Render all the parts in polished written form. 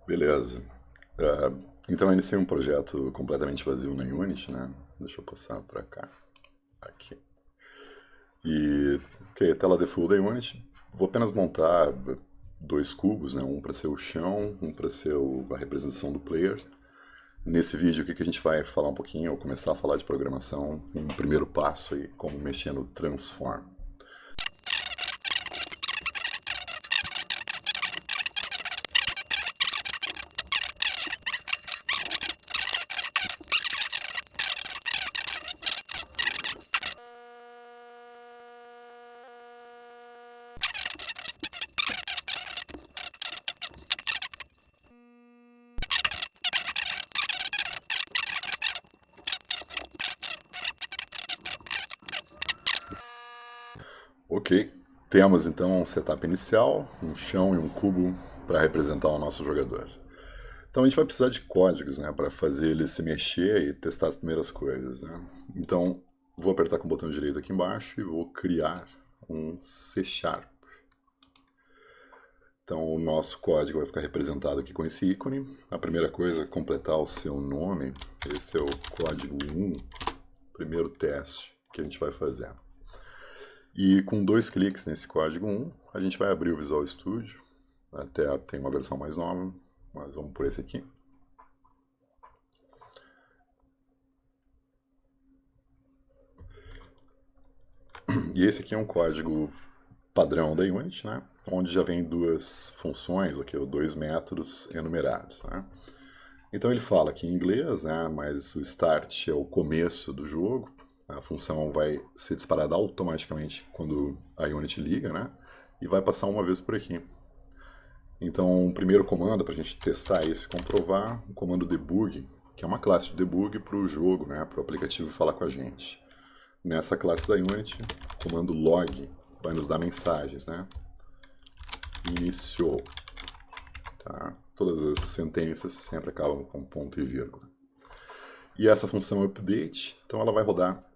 Beleza. Então eu iniciei um projeto completamente vazio na Unity, né? Deixa eu passar para cá. Aqui. E, ok, tela default da Unity. Vou apenas montar dois cubos, né? Um para ser o chão, um para ser a representação do player. Nesse vídeo aqui que a gente vai falar um pouquinho, ou começar a falar de programação, um primeiro passo aí, como mexer no transform. Ok, temos então um setup inicial, um chão e um cubo para representar o nosso jogador. Então a gente vai precisar de códigos, né, para fazer ele se mexer e testar as primeiras coisas, né? Então vou apertar com o botão direito aqui embaixo e vou criar um C Sharp. Então o nosso código vai ficar representado aqui com esse ícone. A primeira coisa é completar o seu nome. Esse é o código 1, primeiro teste que a gente vai fazer. E com dois cliques nesse código 1, a gente vai abrir o Visual Studio. Até tem uma versão mais nova, mas vamos por esse aqui. E esse aqui é um código padrão da Unity, né? Onde já vem duas funções, aqui, ou dois métodos enumerados, né? Então ele fala aqui em inglês, né? Mas o start é o começo do jogo. A função vai ser disparada automaticamente quando a Unity liga, né? E vai passar uma vez por aqui. Então, o primeiro comando para a gente testar isso e comprovar, o comando debug, que é uma classe de debug para o jogo, né? Para o aplicativo falar com a gente. Nessa classe da Unity, o comando log vai nos dar mensagens, né? Iniciou. Tá? Todas as sentenças sempre acabam com ponto e vírgula. E essa função update, então ela vai rodar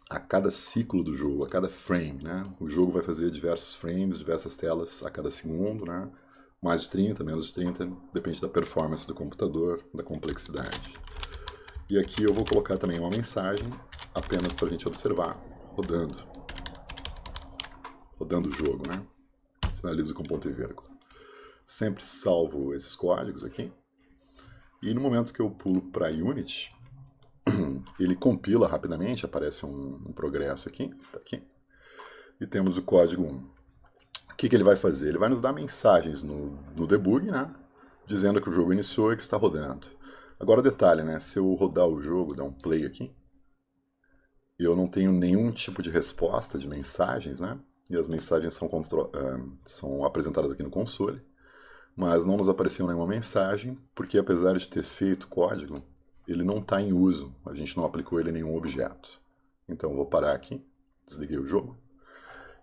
a cada ciclo do jogo, a cada frame, né? O jogo vai fazer diversos frames, diversas telas a cada segundo, né? Mais de 30, menos de 30, depende da performance do computador, da complexidade. E aqui eu vou colocar também uma mensagem, apenas para a gente observar, rodando. Rodando o jogo, né? Finalizo com ponto e vírgula. Sempre salvo esses códigos aqui. E no momento que eu pulo para Unity, ele compila rapidamente, aparece um progresso aqui, tá aqui. E temos o código 1. O que ele vai fazer? Ele vai nos dar mensagens no debug, né? Dizendo que o jogo iniciou e que está rodando. Agora detalhe, né? Se eu rodar o jogo, dar um play aqui, eu não tenho nenhum tipo de resposta de mensagens, né? E as mensagens são apresentadas aqui no console, mas não nos apareceu nenhuma mensagem, porque apesar de ter feito código, ele não está em uso, a gente não aplicou ele em nenhum objeto. Então eu vou parar aqui, desliguei o jogo,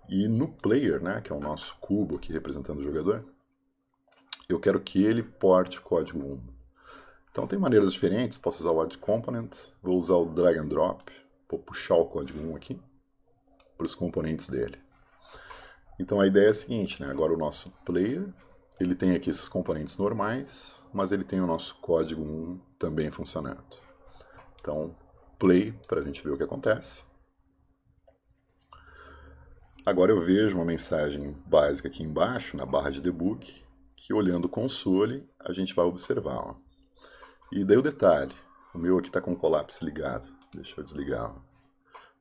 e no player, né, que é o nosso cubo aqui representando o jogador, eu quero que ele porte o código 1. Então tem maneiras diferentes, posso usar o add component, vou usar o drag and drop, vou puxar o código 1 aqui para os componentes dele. Então a ideia é a seguinte, né? Agora o nosso player, ele tem aqui esses componentes normais, mas ele tem o nosso código 1 também funcionando. Então, play para a gente ver o que acontece. Agora eu vejo uma mensagem básica aqui embaixo, na barra de debug, que olhando o console, a gente vai observar. Ó. E daí o detalhe, o meu aqui está com o collapse ligado, deixa eu desligar. Ó.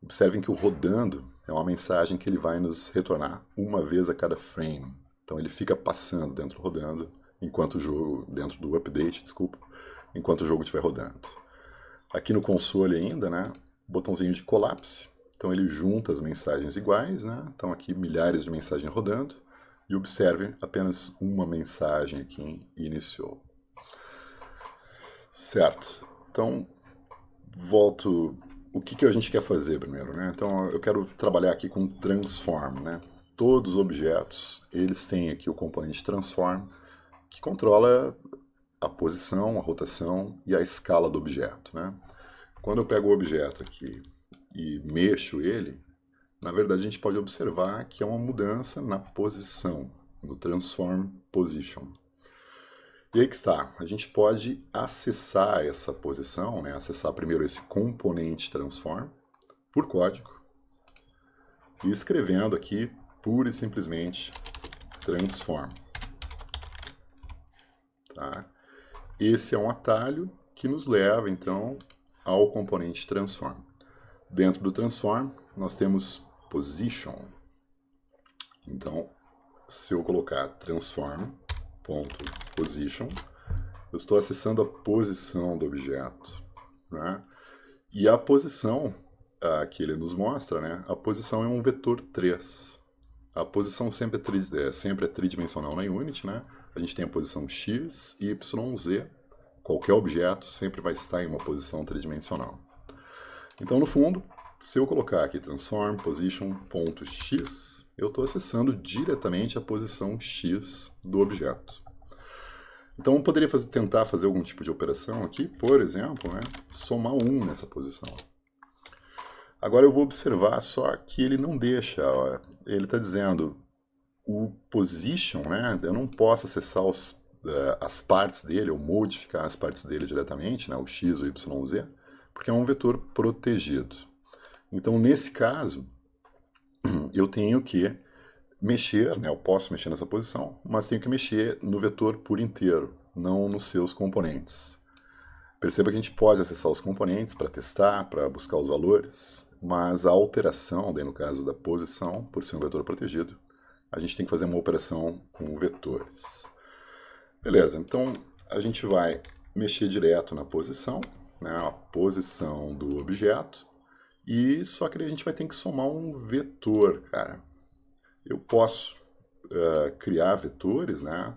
Observem que o rodando é uma mensagem que ele vai nos retornar uma vez a cada frame. Então ele fica passando dentro rodando, enquanto o jogo, dentro do update, desculpa, enquanto o jogo estiver rodando. Aqui no console ainda, né, botãozinho de collapse. Então ele junta as mensagens iguais, né? Então aqui milhares de mensagens rodando. E observe apenas uma mensagem aqui iniciou. Certo. Então, volto. O que a gente quer fazer primeiro, né? Então eu quero trabalhar aqui com transform, né? Todos os objetos, eles têm aqui o componente transform, que controla a posição, a rotação e a escala do objeto, né? Quando eu pego o objeto aqui e mexo ele, na verdade a gente pode observar que é uma mudança na posição, no transform position. E aí que está, a gente pode acessar essa posição, né? Acessar primeiro esse componente transform por código e escrevendo aqui pura e simplesmente transform. Tá? Esse é um atalho que nos leva então ao componente transform. Dentro do transform nós temos position. Então, se eu colocar transform.position, eu estou acessando a posição do objeto. Né? E a posição que ele nos mostra, né? A posição é um vetor 3. A posição sempre é tridimensional na Unity. Né? A gente tem a posição x, y, z. Qualquer objeto sempre vai estar em uma posição tridimensional. Então, no fundo, se eu colocar aqui transform position.x, eu estou acessando diretamente a posição x do objeto. Então, eu poderia tentar fazer algum tipo de operação aqui, por exemplo, né, somar 1 nessa posição. Agora eu vou observar só que ele não deixa, ó, ele está dizendo o position, né, eu não posso acessar as partes dele, ou modificar as partes dele diretamente, né, o x, o y, o z, porque é um vetor protegido. Então, nesse caso, eu tenho que mexer, né, eu posso mexer nessa posição, mas tenho que mexer no vetor por inteiro, não nos seus componentes. Perceba que a gente pode acessar os componentes para testar, para buscar os valores, mas a alteração, daí no caso da posição, por ser um vetor protegido, a gente tem que fazer uma operação com vetores. Beleza, então a gente vai mexer direto na posição, né, a posição do objeto, e só que a gente vai ter que somar um vetor, cara. Eu posso criar vetores, né,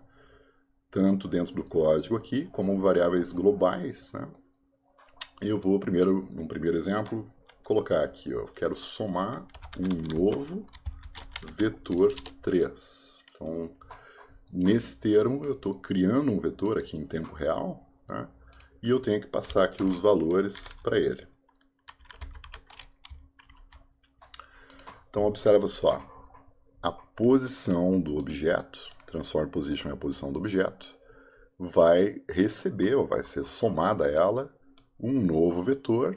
tanto dentro do código aqui, como variáveis globais, né. Eu vou primeiro, num primeiro exemplo, colocar aqui, eu quero somar um novo vetor 3. Então, nesse termo, eu estou criando um vetor aqui em tempo real, né, e eu tenho que passar aqui os valores para ele. Então, observa só, a posição do objeto, transform position é a posição do objeto, vai receber, ou vai ser somada a ela, um novo vetor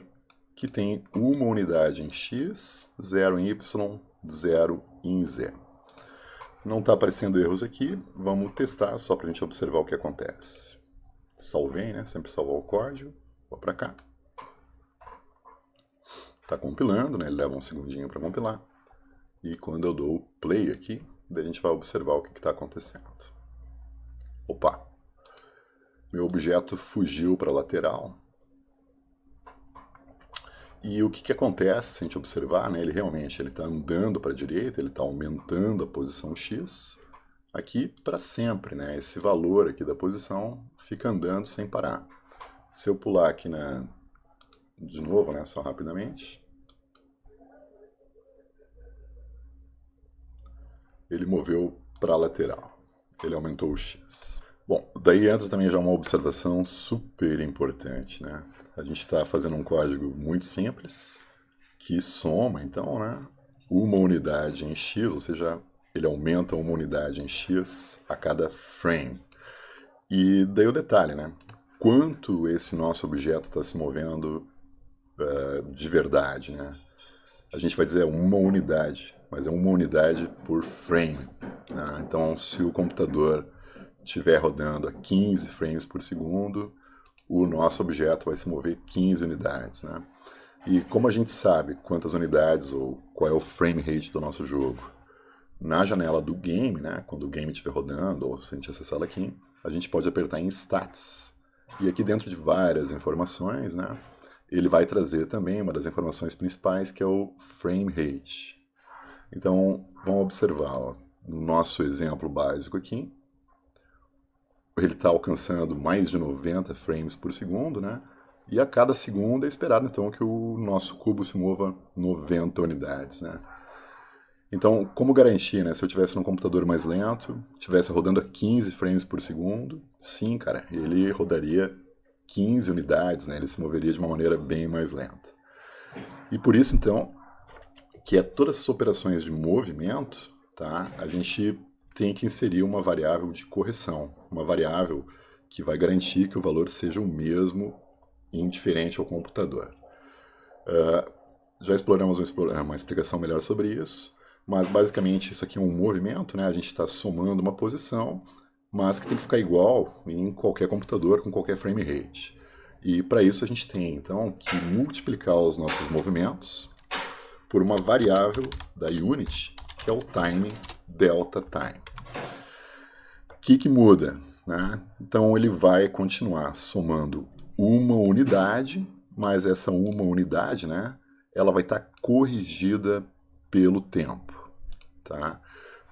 que tem uma unidade em x, 0 em y, 0 em z. Não está aparecendo erros aqui, vamos testar só para a gente observar o que acontece. Salvei, né? Sempre salvar o código, vou para cá. Está compilando, né? Ele leva um segundinho para compilar. E quando eu dou o play aqui, daí a gente vai observar o que está acontecendo. Opa! Meu objeto fugiu para a lateral. E o que acontece, se a gente observar, né, ele realmente está andando para a direita, ele está aumentando a posição x, aqui para sempre. Né, esse valor aqui da posição fica andando sem parar. Se eu pular aqui de novo, né, só rapidamente, ele moveu para a lateral, ele aumentou o x. Bom, daí entra também já uma observação super importante, né? A gente está fazendo um código muito simples, que soma, então, né, uma unidade em x, ou seja, ele aumenta uma unidade em x a cada frame. E daí o detalhe, né? Quanto esse nosso objeto está se movendo de verdade, né? A gente vai dizer uma unidade, mas é uma unidade por frame. Né? Então, se o computador estiver rodando a 15 frames por segundo, o nosso objeto vai se mover 15 unidades. Né? E como a gente sabe quantas unidades ou qual é o frame rate do nosso jogo? Na janela do game, né, quando o game estiver rodando, ou se a gente acessar ela aqui, a gente pode apertar em Stats. E aqui dentro de várias informações, né, ele vai trazer também uma das informações principais, que é o frame rate. Então, vamos observar, ó, no nosso exemplo básico aqui, ele está alcançando mais de 90 frames por segundo, né? E a cada segundo é esperado, então, que o nosso cubo se mova 90 unidades, né? Então, como garantir, né? Se eu tivesse num computador mais lento, estivesse rodando a 15 frames por segundo, sim, cara, ele rodaria 15 unidades, né? Ele se moveria de uma maneira bem mais lenta. E por isso, então, que todas essas operações de movimento, tá? A gente tem que inserir uma variável de correção, uma variável que vai garantir que o valor seja o mesmo indiferente ao computador. Já exploramos uma explicação melhor sobre isso, mas basicamente isso aqui é um movimento, né? A gente está somando uma posição, mas que tem que ficar igual em qualquer computador com qualquer frame rate. E para isso a gente tem então que multiplicar os nossos movimentos por uma variável da Unity, que é o time delta time. O que muda? Né? Então ele vai continuar somando uma unidade, mas essa uma unidade, né, ela vai estar corrigida pelo tempo. Tá?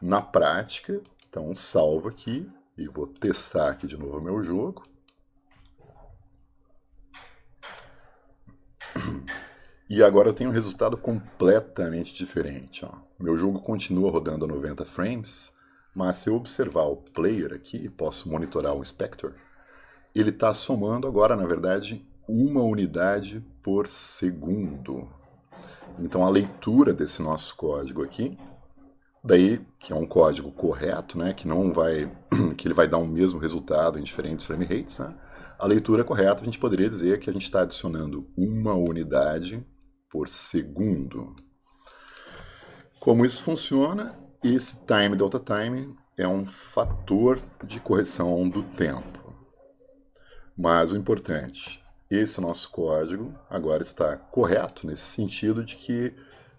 Na prática, então salvo aqui e vou testar aqui de novo o meu jogo. E agora eu tenho um resultado completamente diferente. Ó. Meu jogo continua rodando a 90 frames, mas se eu observar o player aqui, posso monitorar o inspector, ele está somando agora, na verdade, uma unidade por segundo. Então a leitura desse nosso código aqui, daí que é um código correto, né, que não vai, que ele vai dar o mesmo resultado em diferentes frame rates, né? A leitura correta a gente poderia dizer que a gente está adicionando uma unidade por segundo. Como isso funciona? Esse time delta time é um fator de correção do tempo. Mas o importante, esse nosso código agora está correto nesse sentido de que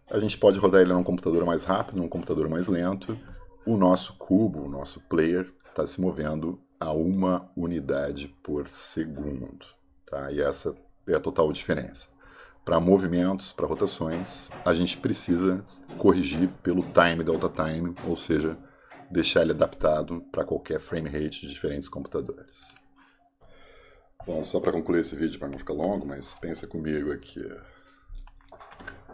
a gente pode rodar ele num computador mais rápido, num computador mais lento. O nosso cubo, o nosso player, está se movendo a uma unidade por segundo. Tá? E essa é a total diferença. Para movimentos, para rotações, a gente precisa corrigir pelo time delta time, ou seja, deixar ele adaptado para qualquer frame rate de diferentes computadores. Bom, só para concluir esse vídeo, para não ficar longo, mas pensa comigo aqui.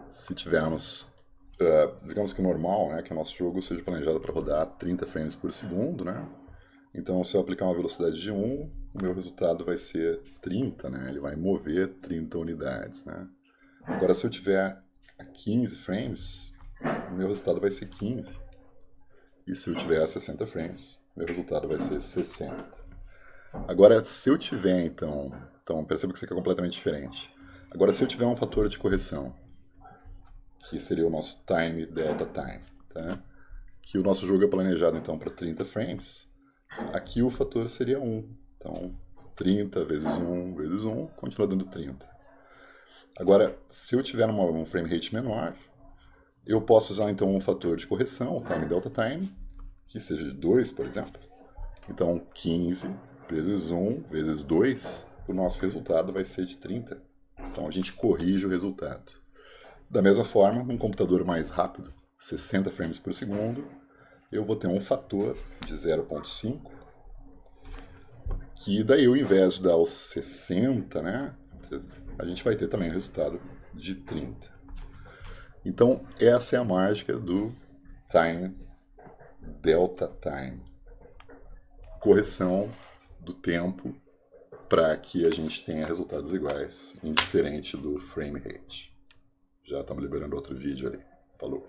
Se tivermos, digamos que normal, né, que o nosso jogo seja planejado para rodar 30 frames por segundo, né? Então, se eu aplicar uma velocidade de 1, o meu resultado vai ser 30, né? Ele vai mover 30 unidades, né? Agora, se eu tiver a 15 frames, o meu resultado vai ser 15. E se eu tiver a 60 frames, meu resultado vai ser 60. Agora, se eu tiver, então perceba que isso aqui é completamente diferente. Agora, se eu tiver um fator de correção, que seria o nosso time delta time, tá? Que o nosso jogo é planejado, então, para 30 frames, aqui o fator seria 1. Então, 30 vezes 1 vezes 1, continua dando 30. Agora, se eu tiver um frame rate menor, eu posso usar então um fator de correção, o time delta time, que seja de 2, por exemplo. Então, 15 vezes 1 vezes 2, o nosso resultado vai ser de 30. Então, a gente corrige o resultado. Da mesma forma, num computador mais rápido, 60 frames por segundo, eu vou ter um fator de 0,5, que daí, ao invés de dar os 60, né, a gente vai ter também o resultado de 30. Então, essa é a mágica do time delta time. Correção do tempo para que a gente tenha resultados iguais, indiferente do frame rate. Já estamos liberando outro vídeo ali. Falou!